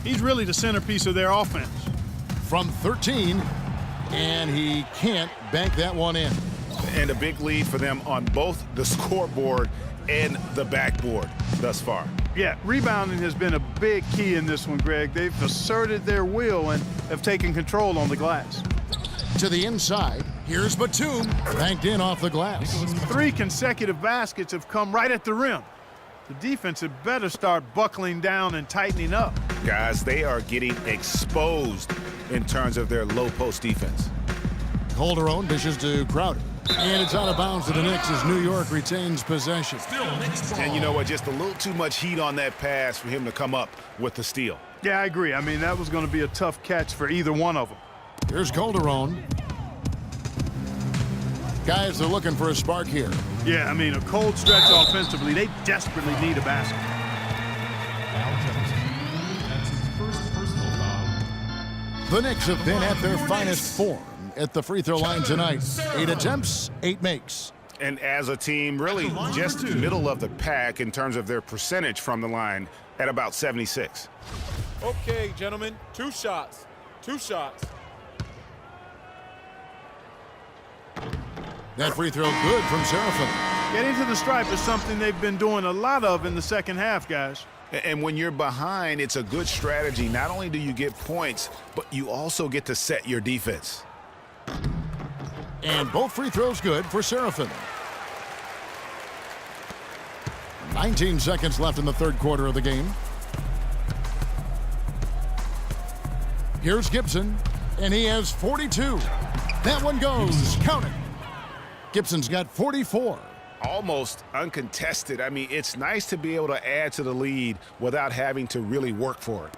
He's really the centerpiece of their offense. From 13, and he can't bank that one in. And a big lead for them on both the scoreboard and the backboard thus far. Yeah, rebounding has been a big key in this one, Greg. They've asserted their will and have taken control on the glass. To the inside, here's Batum, banked in off the glass. 3 consecutive baskets have come right at the rim. The defense had better start buckling down and tightening up. Guys, they are getting exposed in terms of their low post defense. Calderon dishes to Crowder. And it's out of bounds to the Knicks as New York retains possession. And you know what? Just a little too much heat on that pass for him to come up with the steal. Yeah, I agree. I mean, that was going to be a tough catch for either one of them. Here's Calderon. Guys, they're looking for a spark here. Yeah, I mean, a cold stretch offensively. They desperately need a basket. That's his first personal foul. The Knicks have been at their finest form at the free throw line tonight. 8 attempts, 8 makes. And as a team, really just middle of the pack in terms of their percentage from the line at about 76. Okay, gentlemen, 2 shots. 2 shots. That free throw good from Seraphin. Getting to the stripe is something they've been doing a lot of in the second half, guys. And when you're behind, it's a good strategy. Not only do you get points, but you also get to set your defense. And both free throws good for Seraphin. 19 seconds left in the third quarter of the game. Here's Gibson, and he has 42. That one goes. Count it. Gibson's got 44. Almost uncontested. I mean, it's nice to be able to add to the lead without having to really work for it.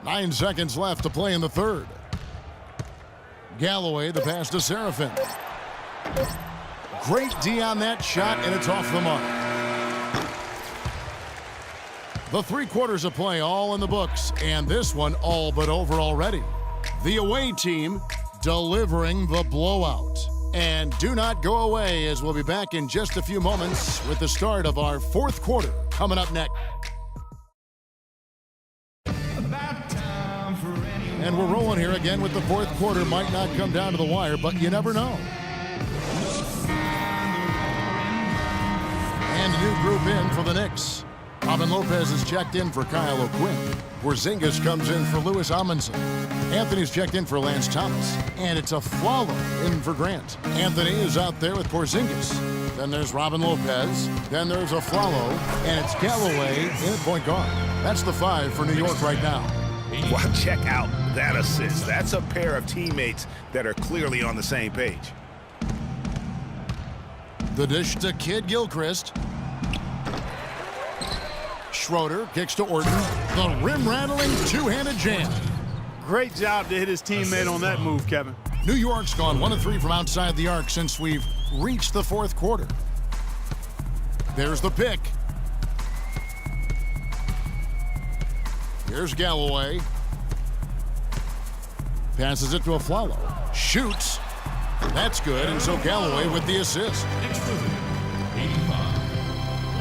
9 seconds left to play in the third. Galloway, the pass to Seraphin. Great D on that shot, and it's off the mark. The 3 quarters of play all in the books, and this one all but over already. The away team delivering the blowout. And do not go away, as we'll be back in just a few moments with the start of our fourth quarter coming up next. And we're rolling here again with the fourth quarter. Might not come down to the wire, but you never know. And a new group in for the Knicks. Robin Lopez is checked in for Kyle O'Quinn. Porzingis comes in for Louis Amundsen. Anthony's checked in for Lance Thomas. And it's Afflalo in for Grant. Anthony is out there with Porzingis. Then there's Robin Lopez. Then there's Afflalo. And it's Galloway in at point guard. That's the 5 for New York right now. Wow, check out that assist. That's a pair of teammates that are clearly on the same page. The dish to Kid Gilchrist. Schroeder kicks to Orton. The rim-rattling two-handed jam. Great job to hit his teammate on that move, Kevin. New York's gone 1 of 3 from outside the arc since we've reached the fourth quarter. There's the pick. Here's Galloway. Passes it to Afflalo. Shoots. That's good, and so Galloway with the assist.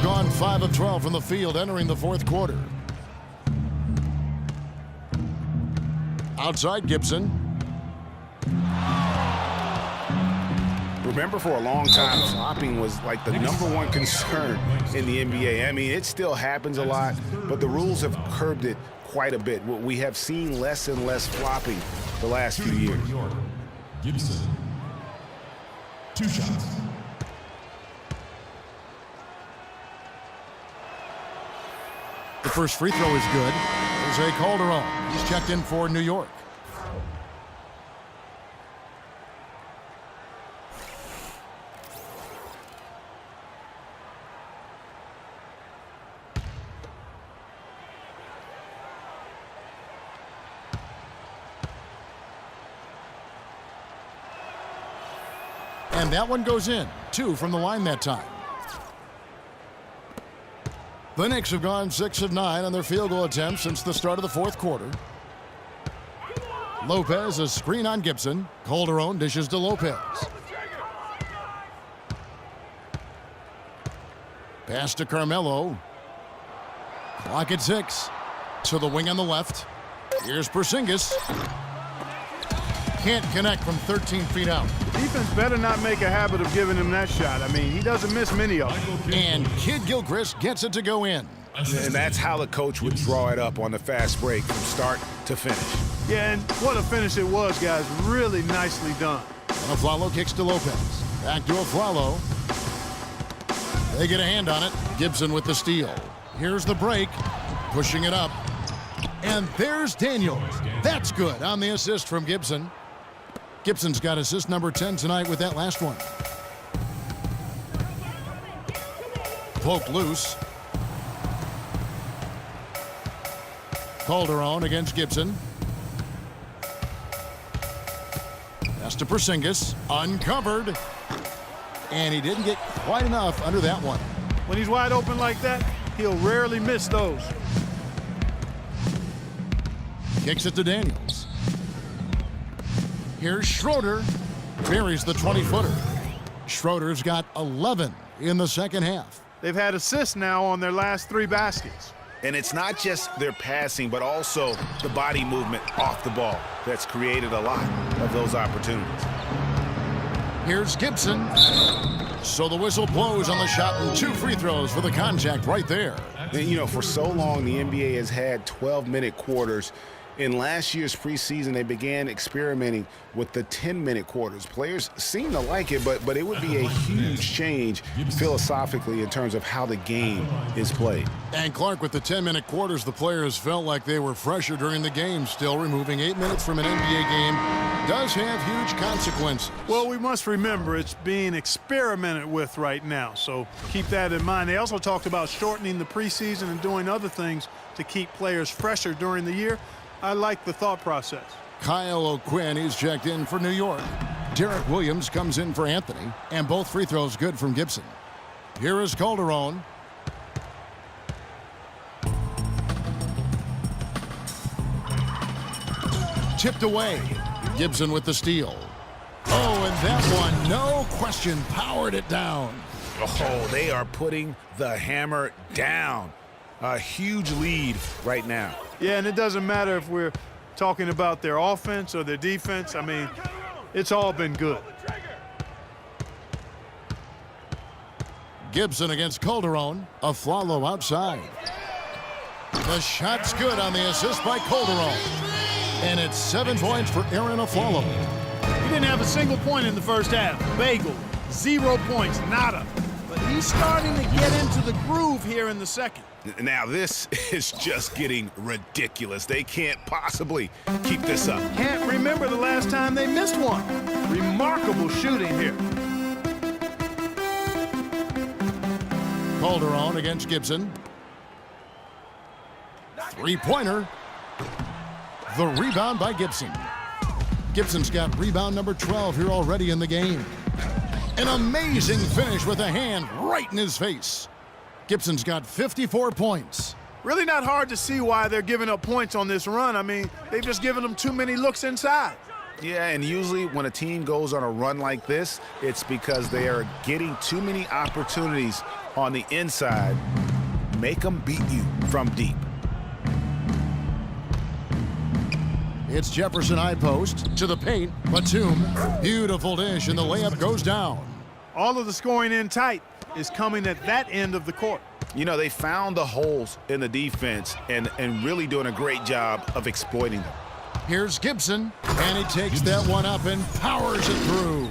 Gone 5 of 12 from the field entering the fourth quarter. Outside Gibson. Remember, for a long time, flopping was like the #1 concern in the NBA. I mean, it still happens a lot, but the rules have curbed it quite a bit. We have seen less and less flopping the last few years. Gibson. 2 shots. The first free throw is good. Jose Calderon. He's checked in for New York. And that one goes in. 2 from the line that time. The Knicks have gone 6 of 9 on their field goal attempts since the start of the fourth quarter. Lopez, a screen on Gibson. Calderon dishes to Lopez. Pass to Carmelo. Clock at 6. To the wing on the left. Here's Porzingis. Can't connect from 13 feet out. Defense better not make a habit of giving him that shot. I mean, he doesn't miss many of them. And Kid Gilchrist gets it to go in. And that's how the coach would draw it up on the fast break from start to finish. Yeah, and what a finish it was, guys. Really nicely done. And Aflalo kicks to Lopez. Back to Aflalo. They get a hand on it. Gibson with the steal. Here's the break. Pushing it up. And there's Daniels. That's good on the assist from Gibson. Gibson's got assist number 10 tonight with that last one. Poked loose. Calderon against Gibson. Pass to Porzingis. Uncovered. And he didn't get quite enough under that one. When he's wide open like that, he'll rarely miss those. Kicks it to Daniels. Here's Schroeder. Buries the 20-footer. Schroeder's got 11 in the second half. They've had assists now on their last 3 baskets. And it's not just their passing, but also the body movement off the ball that's created a lot of those opportunities. Here's Gibson. So the whistle blows on the shot and 2 free throws for the contact right there. And, you know, for so long, the NBA has had 12-minute quarters. In last year's preseason, they began experimenting with the 10-minute quarters. Players seem to like it, but it would be a huge change philosophically in terms of how the game is played. And Clark, with the 10-minute quarters, the players felt like they were fresher during the game. Still, removing 8 minutes from an NBA game does have huge consequences. Well, we must remember it's being experimented with right now, so keep that in mind. They also talked about shortening the preseason and doing other things to keep players fresher during the year. I like the thought process. Kyle O'Quinn is checked in for New York. Derek Williams comes in for Anthony, and both free throws good from Gibson. Here is Calderon. Tipped away. Gibson with the steal. Oh, and that one, no question, powered it down. Oh, they are putting the hammer down. A huge lead right now. Yeah, and it doesn't matter if we're talking about their offense or their defense. I mean, it's all been good. Gibson against Calderon. Aflalo outside. The shot's good on the assist by Calderon. And it's 7 points for Aaron Aflalo. He didn't have a single point in the first half. Bagel, 0 points, nada. But he's starting to get into the groove here in the second. Now, this is just getting ridiculous. They can't possibly keep this up. Can't remember the last time they missed one. Remarkable shooting here. Calderon against Gibson. 3-pointer. The rebound by Gibson. Gibson's got rebound number 12 here already in the game. An amazing finish with a hand right in his face. Gibson's got 54 points. Really not hard to see why they're giving up points on this run. I mean, they've just given them too many looks inside. Yeah, and usually when a team goes on a run like this, it's because they are getting too many opportunities on the inside. Make them beat you from deep. It's Jefferson high post to the paint. Batum, beautiful dish, and the layup goes down. All of the scoring in tight is coming at that end of the court. You know, they found the holes in the defense and really doing a great job of exploiting them. Here's Gibson, and he takes that one up and powers it through.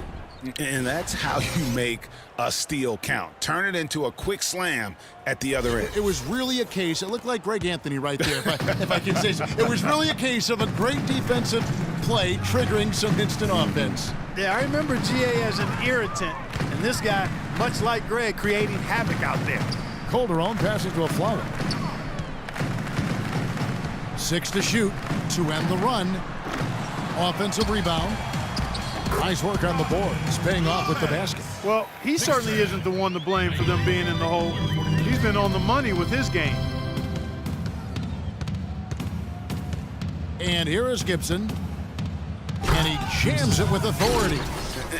And that's how you make a steal count. Turn it into a quick slam at the other end. It was really a case, it looked like Greg Anthony right there, if I can say so. It was really a case of a great defensive play triggering some instant offense. Yeah, I remember GA as an irritant, and this guy, much like Greg, creating havoc out there. Calderon passing to Aflalo. 6 to shoot to end the run. Offensive rebound. Nice work on the boards, paying off with the basket. Well, he certainly isn't the one to blame for them being in the hole. He's been on the money with his game. And here is Gibson. And he jams it with authority.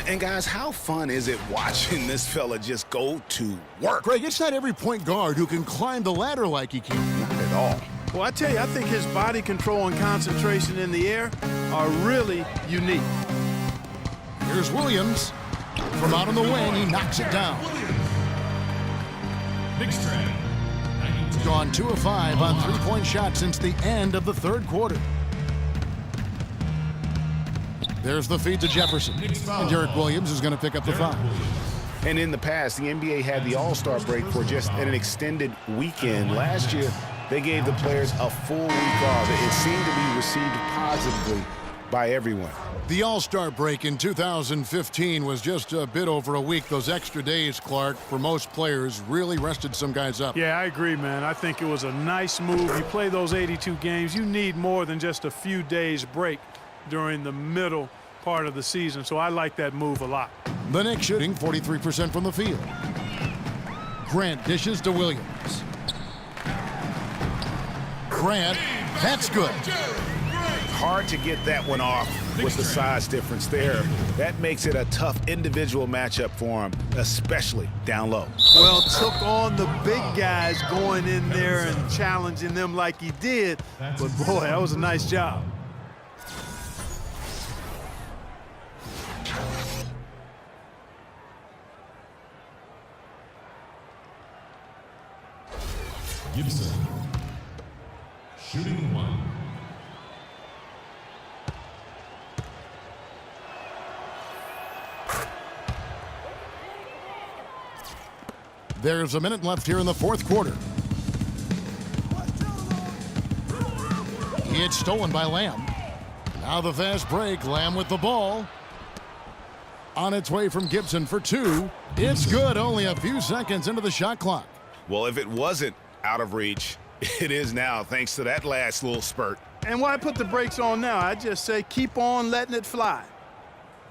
And guys, how fun is it watching this fella just go to work? Greg, it's not every point guard who can climb the ladder like he can. Not at all. Well, I tell you, I think his body control and concentration in the air are really unique. Here's Williams. From out on the wing, he knocks it down. Knicks train. He's gone 2 of 5 on three-point shots since the end of the third quarter. There's the feed to Jefferson. And Derek Williams is going to pick up the foul. And in the past, the NBA had the All-Star break for just an extended weekend. Last year, they gave the players a full week off. It seemed to be received positively by everyone. The All-Star break in 2015 was just a bit over a week. Those extra days, Clark, for most players, really rested some guys up. Yeah, I agree, man. I think it was a nice move. You play those 82 games, you need more than just a few days break during the middle part of the season. So I like that move a lot. The Knicks shooting 43% from the field. Grant dishes to Williams. Grant, that's good. Hard to get that one off with the size difference there. That makes it a tough individual matchup for him, especially down low. Well, took on the big guys going in there and challenging them like he did. But, boy, that was a nice job. Gibson. Shooting 1. There's a minute left here in the fourth quarter. It's stolen by Lamb. Now the fast break. Lamb with the ball. On its way from Gibson for 2. It's good. Only a few seconds into the shot clock. Well, if it wasn't out of reach, it is now, thanks to that last little spurt. And why put the brakes on now? I just say keep on letting it fly.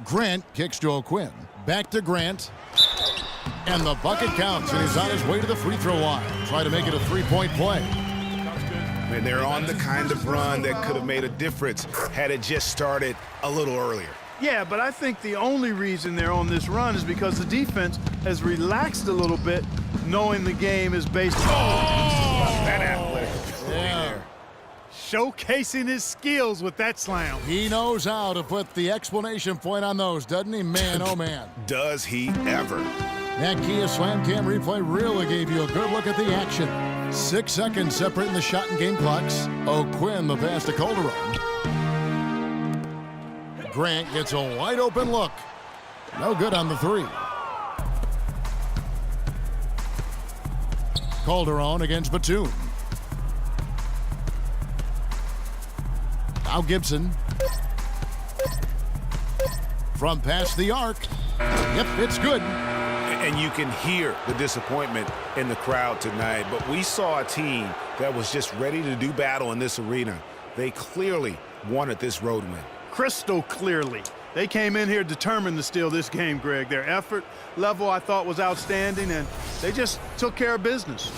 Grant kicks to O'Quinn. Back to Grant. And the bucket counts, and he's on his way to the free throw line. Try to make it a three-point play. And they're on the kind of run that could have made a difference had it just started a little earlier. Yeah, but I think the only reason they're on this run is because the defense has relaxed a little bit, knowing the game is based on That athletic ability there. showcasing his skills with that slam. He knows how to put the exclamation point on those, doesn't he? Man, oh man. Does he ever? That Kia Slam Cam replay really gave you a good look at the action. 6 seconds separating the shot and game clocks. O'Quinn the pass to Calderon. Grant gets a wide open look. No good on the 3. Calderon against Batum. Now Gibson. From past the arc. Yep, it's good. And you can hear the disappointment in the crowd tonight. But we saw a team that was just ready to do battle in this arena. They clearly wanted this road win. Crystal clearly. They came in here determined to steal this game, Greg. Their effort level, I thought, was outstanding, and they just took care of business.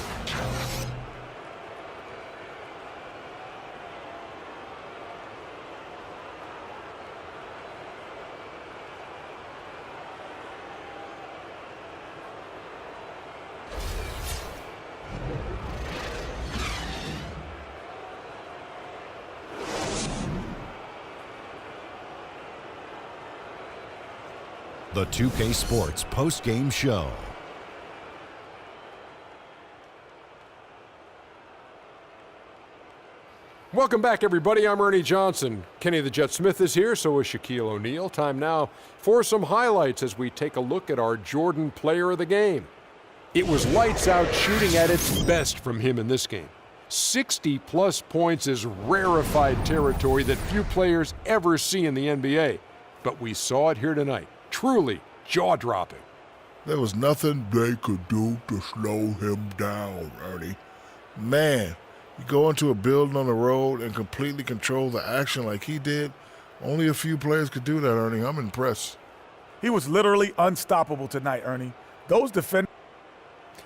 The 2K Sports post-game show. Welcome back, everybody. I'm Ernie Johnson. Kenny the Jet Smith is here, so is Shaquille O'Neal. Time now for some highlights as we take a look at our Jordan player of the game. It was lights out shooting at its best from him in this game. 60-plus points is rarefied territory that few players ever see in the NBA. But we saw it here tonight. Truly jaw-dropping. There was nothing they could do to slow him down, Ernie. Man, you go into a building on the road and completely control the action like he did. Only a few players could do that, Ernie. I'm impressed. He was literally unstoppable tonight, Ernie. Those defenders.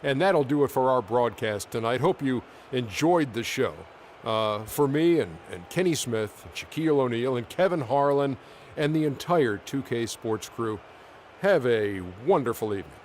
And that'll do it for our broadcast tonight. Hope you enjoyed the show. For me and Kenny Smith, and Shaquille O'Neal, and Kevin Harlan, and the entire 2K Sports crew, have a wonderful evening.